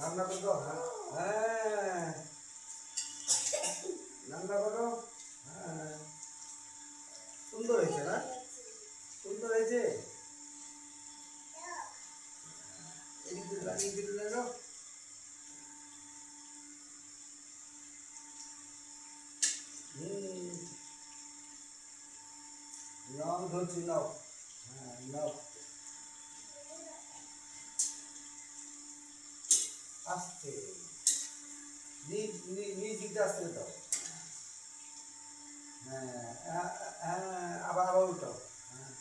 রান্না করো। হ্যাঁ, রান্না করো। হ্যাঁ, সুন্দর হয়েছে না? সুন্দর হয়েছে। এদিকে লাগিয়ে দিলে না। নাও ধরছি, নাও। হ্যাঁ, নাও। আস্তে নিজ দিকটা আস্তে দাও। হ্যাঁ, হ্যাঁ, আবার আবার উল্টাও। হ্যাঁ,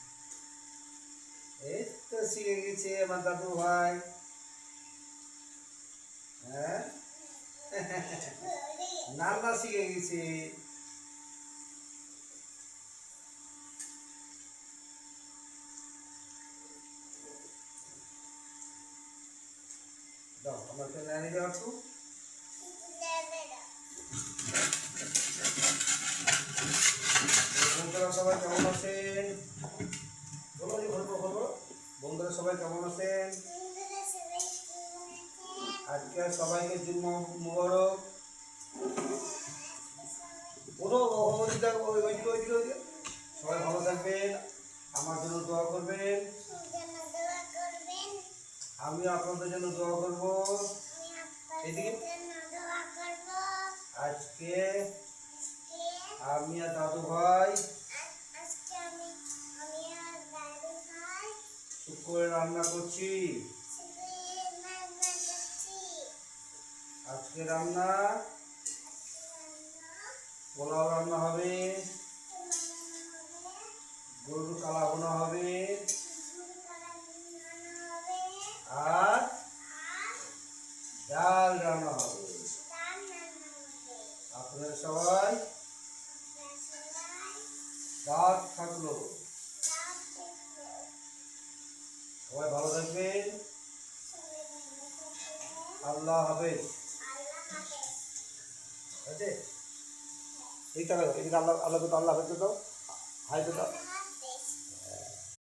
এই তো শিখে গেছে আমার দাদু ভাই। হ্যাঁ, রান্না শিখে গেছে। দাও আমার তো নানি দেওয়া একটু। বন্ধুরা সবাই কেমন আছেন? বলো যে বলবো বলো। বন্ধুরা সবাই কেমন আছেন? আজকে সবাইকে জুম্মা মুবারক। বলো ওইদিকে ওইদিকে ওইদিকে ওইদিকে। সবাই ভালো থাকবেন, আমার জন্য দোয়া করবেন। আমি আপনাদের জন্য দোয়া করব। এদিকে আজকে আমি আর দাদু ভাই শুক্রে রান্না করছি। আজকে রান্না পোলাও রান্না হবে, গরুর কালা বোনা হবে, আর ডাল রান্না হবে। আপনারা সবাই দাঁত থাকলো। সবাই ভালো থাকবেন। আল্লাহ হাফেজ। আছে এই টাকা এদিকে আল্লাহ আল্লাহ আল্লাহ হাফেজ দাও, হাই দাও।